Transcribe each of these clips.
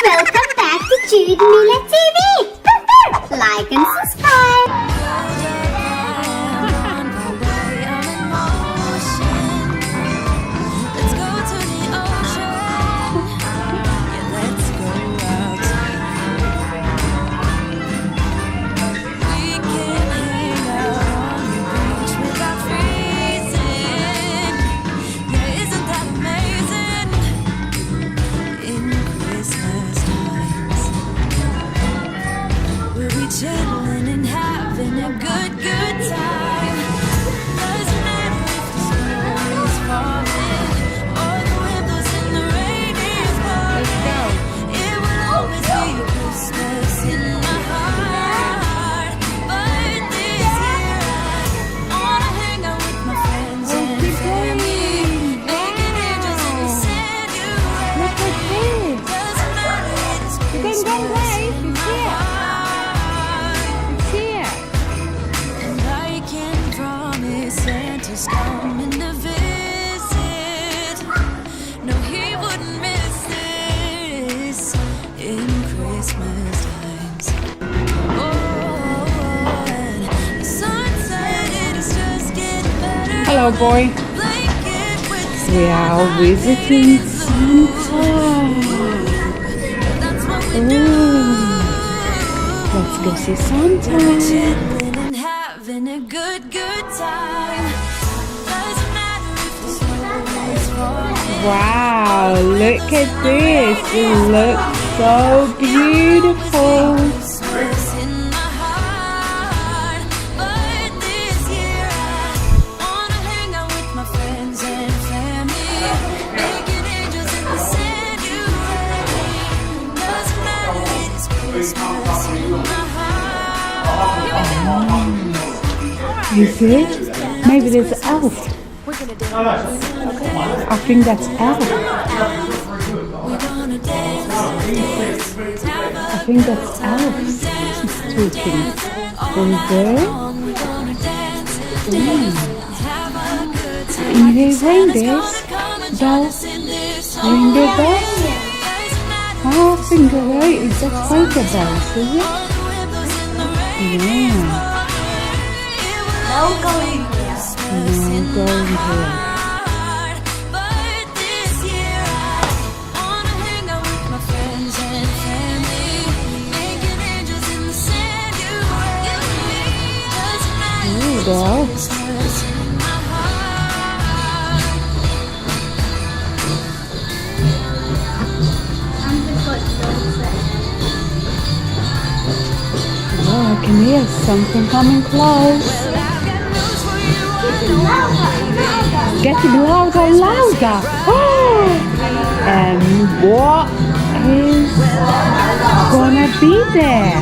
welcome back to Jude Miller TV. Like and subscribe. Chilling and having a good time. Doesn't matter if the snow is falling or the wind blows and the rain is pouring. It will always be Christmas in my heart. But this year I wanna hang out with my friends and family, making angels in the sanctuary. Doesn't matter, it's Christmas in my heart. Santa's coming to visit. No, he wouldn't miss this in Christmas times. Oh, and the sun said it is just getting better. Hello, boy. We are visiting Santa. Let's go see Santa. Chilling and having a good time. Doesn't matter if the snow is falling. Wow, look at this. It looks so beautiful. Christmas in my heart. But this year I wanna hang out with my friends and family, making angels in the sanctuary. Doesn't matter, it's Christmas in my heart. You see? Maybe there's an elf. I think that's elf. I think that's elves talking. And there. Can you hear reindeers? Bells? Reindeer bells? Oh, I think you're right. It's just polka bells, is it? Yeah. No going here. No going here. But this year I wanna hang out with my friends and family, making angels in the sanctuary. Doesn't matter, Ooh, the elves. Christmas in my heart. Oh, I can hear something coming close. Getting louder, louder. Oh! And what is gonna be there?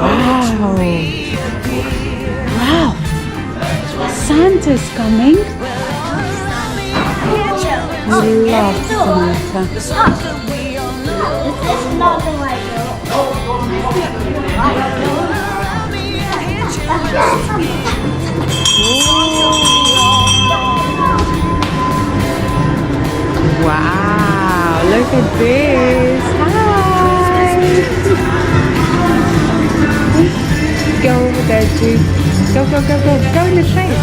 Wow. Wow. Santa's coming. We love Santa. This is nothing like Wow, look at this. Hi. Go over there, Jude. Go, go, go, go. Go in the train.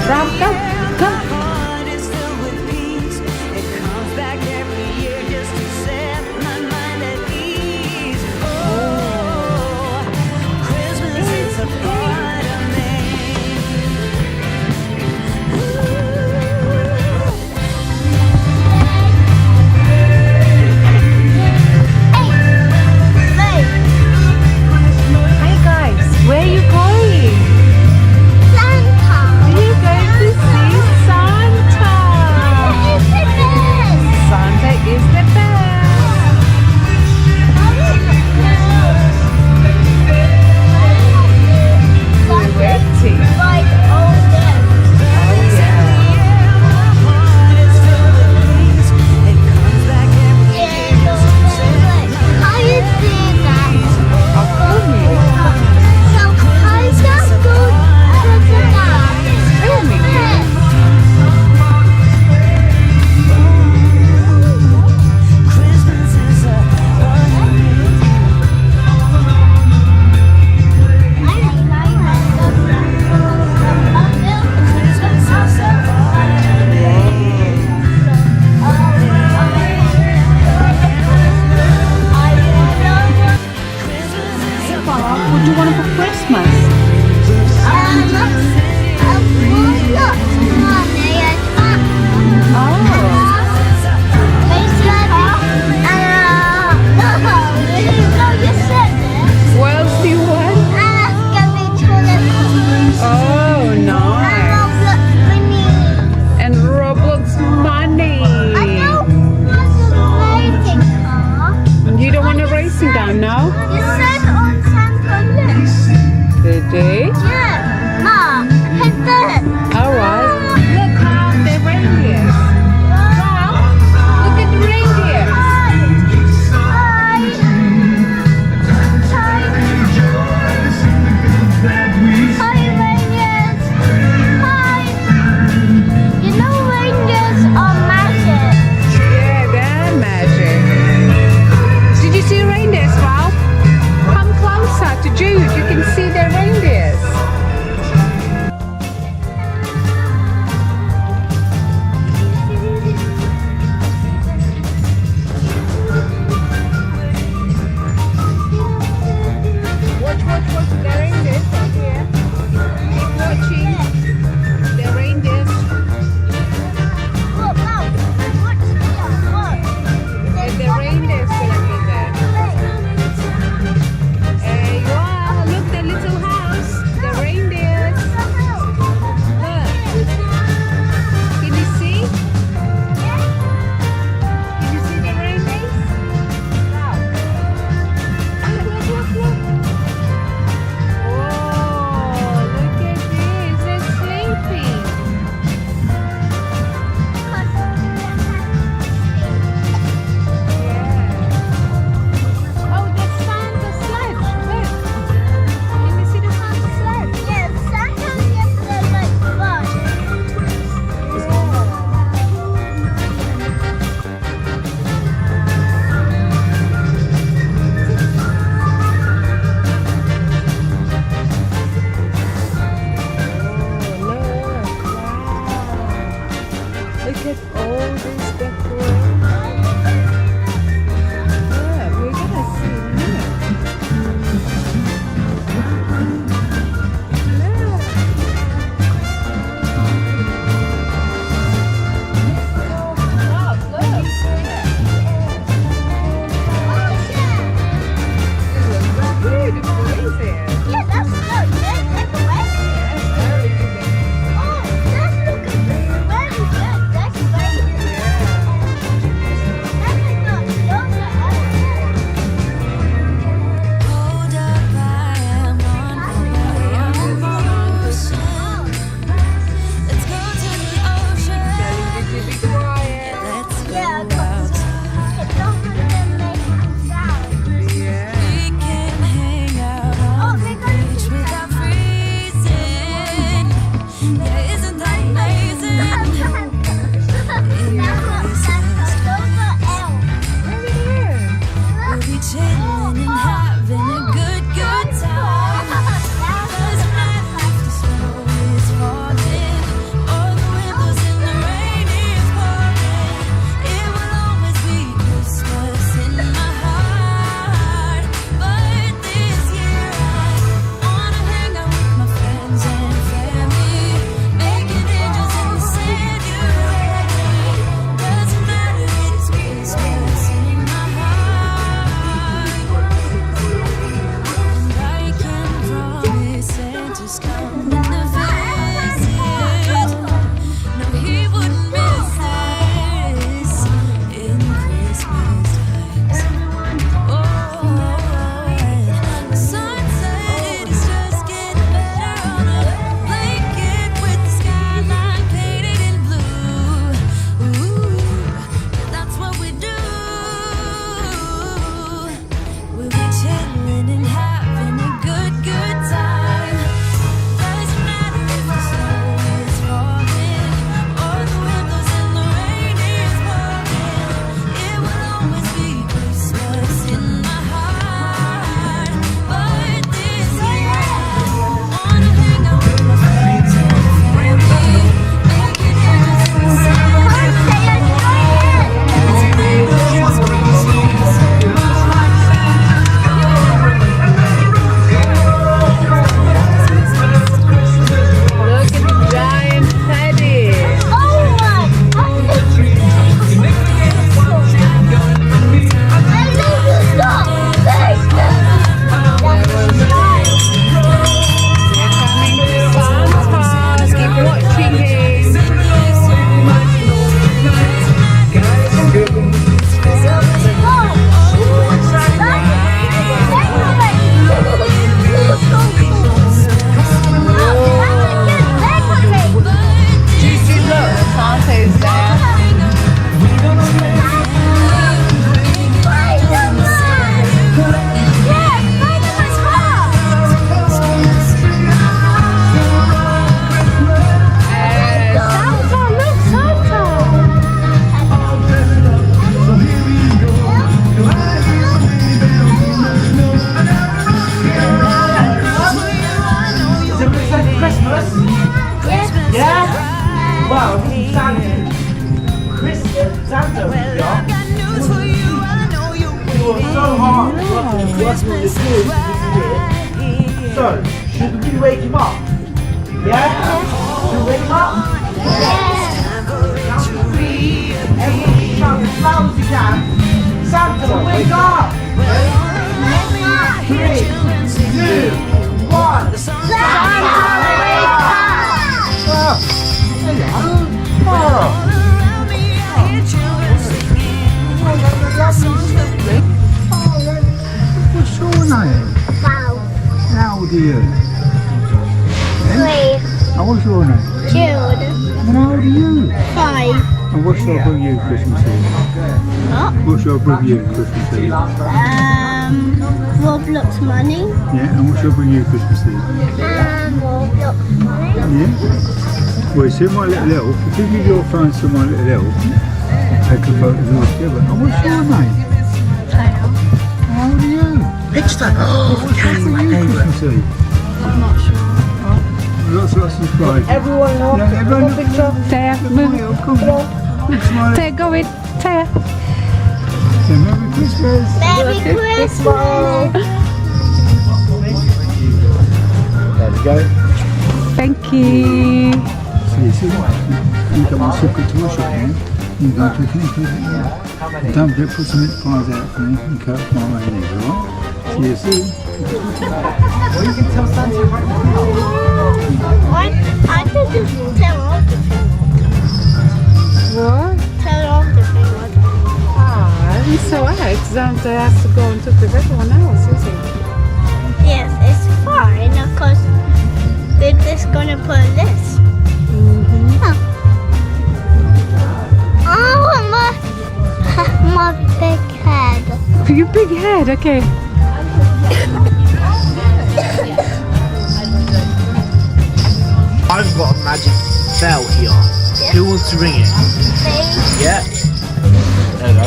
Rob, go, go. Hi guys, where are you going? Santa. Are you going to see Oh, nice. And Roblox money. You don't want a racing car now? Did you? Alright. Look how they're reindeers. Wow. Look at the reindeer. Yeah? Well, Santa, Santa, yeah. You were so hard working with your kids this year. So, should we wake him up? Yeah? Should we wake him up? Everybody shout as loud as you can. Santa, wake up! 3, 2, 1. Santa, wake up! What's your name? Wow. How old are you? 3. And what's your name? Jude. And how old are you? 5. And what shall I bring you Christmas Eve? What? What shall I bring you Christmas Eve? Roblox money. Yeah, and what shall I bring you Christmas Eve? Roblox money. Yeah? Well, see my little elf. If you give your phone to my little elf, take a photo of all together. And what's your name? How old are you? Picture. What shall I bring you Christmas Eve? I'm not sure. Lots of surprise. Everyone look Yeah, everyone at the picture. Taya, Smile, come on. Big smile. Taya, go in. Taya. Say Merry Christmas. Merry Christmas. There we go. Thank you. See, you got my secret toy shop here. You go to a thing, don't forget, put some mince pies out for me and cut my mayonnaise, alright? See you soon. Well, you can tell Santa right now. I could just tell off the thing. What? Tell off the thing. Ah, it's alright, because Santa has to go and talk with everyone else, isn't it? Yes, it's fine because we're just gonna put this. Huh. I want my big head. For your big head, okay. I've got a magic bell here. Who wants to ring it? Yeah. There we go.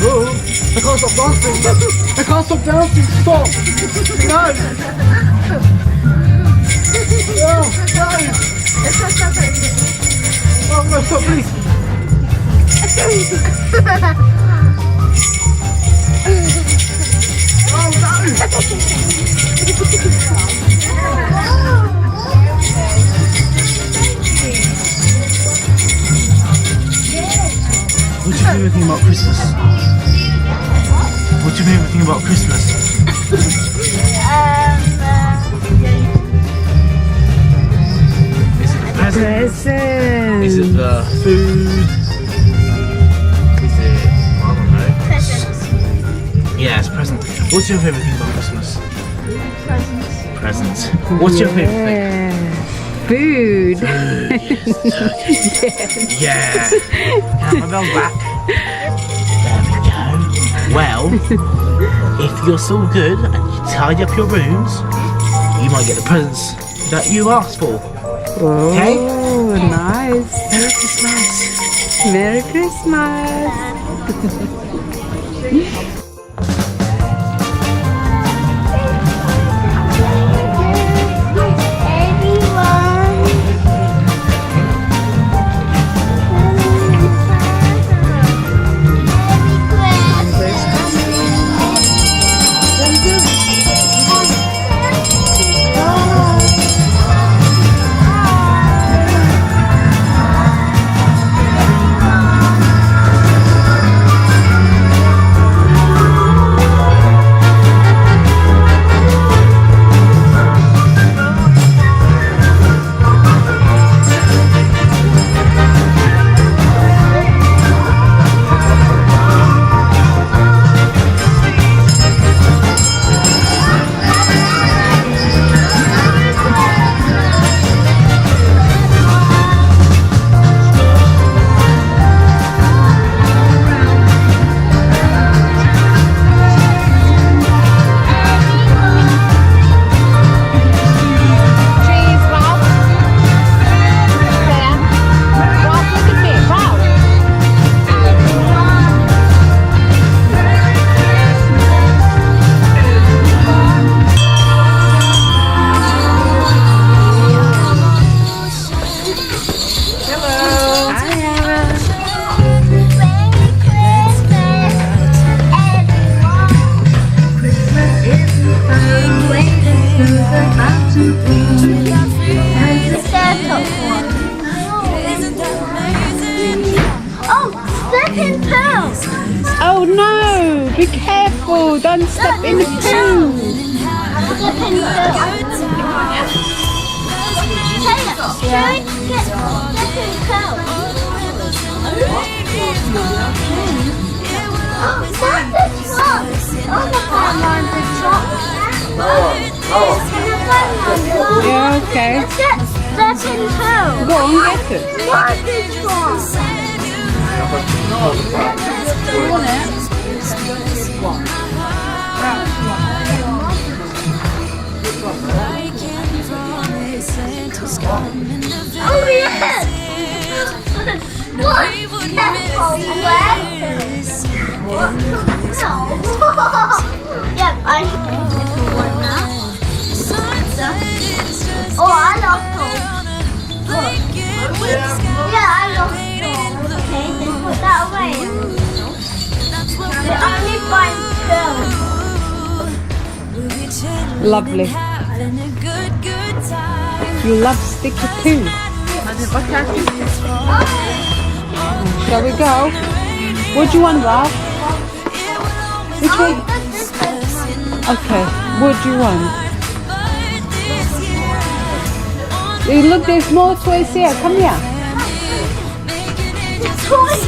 Oh, I can't stop dancing. I can't stop dancing. Stop. No. Oh, no, stop, please. Oh, no. What do you think about Christmas? What do you think about Christmas? Is it the presents? Presents. Is it the food? Is it, I don't know. Presents. Yeah, it's present. What's your favourite thing about Christmas? Presents. What's your favourite thing? Yeah. Food. Yeah. Can I have my bells back? There we go. Well, if you're so good and you tidy up your rooms, you might get the presents that you asked for. Okay? Oh, nice. Merry Christmas. Merry Christmas. Be careful, don't step in the poo. Step in the Yeah, okay. Step in toe. Go on, get it. What's this one? Oh yes! What? Yep, I little one now. Oh, I lost all. Yeah, I lost all. Okay, then put that away. We only find two. Lovely. You love sticky poo. Shall we go? What do you want, Ralph? Which way? Okay, what do you want? Hey, look, there's more toys here. Come here. Toys.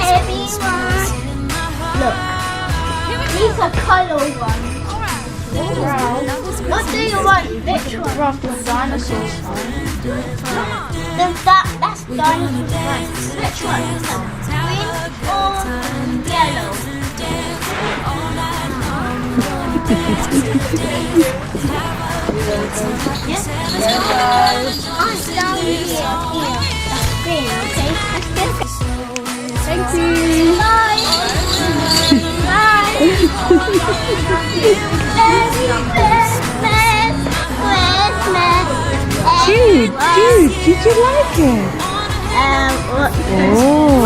Everyone. Look. These are colour ones. What do you want? Which one? Rough with dinosaurs. That's dinosaurs. Right. Which one? Green or yellow? Yes. I'm down here. That's green, okay? Let's go. Thank you. Bye. Bye. Christmas. Jude, did you like it? What? Oh,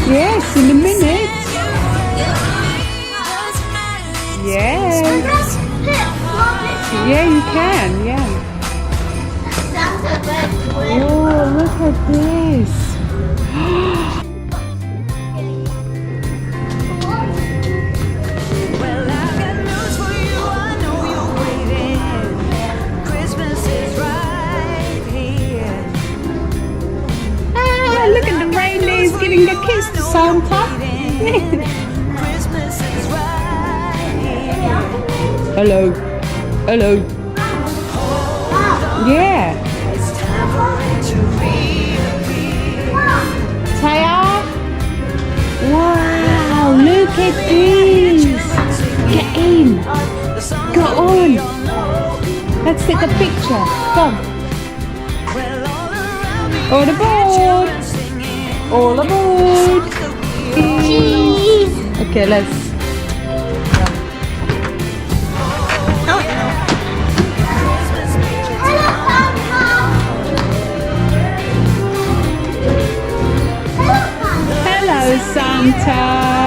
yes, in a minute. Yes. Yeah, you can, yeah. Oh, look at this. Well, I've got news for you. I know you're waiting. Christmas is right here. Ah, look at the reindeers giving a kiss to Santa. Christmas is right here. Hello. Hello. Yeah. It's time for it to reappear. Taya. Wow, look at this. Get in. Go on. Let's take a picture. Come. Well, all around me, All aboard. singing. All aboard. Cheese. Okay, let's. Hello, Santa.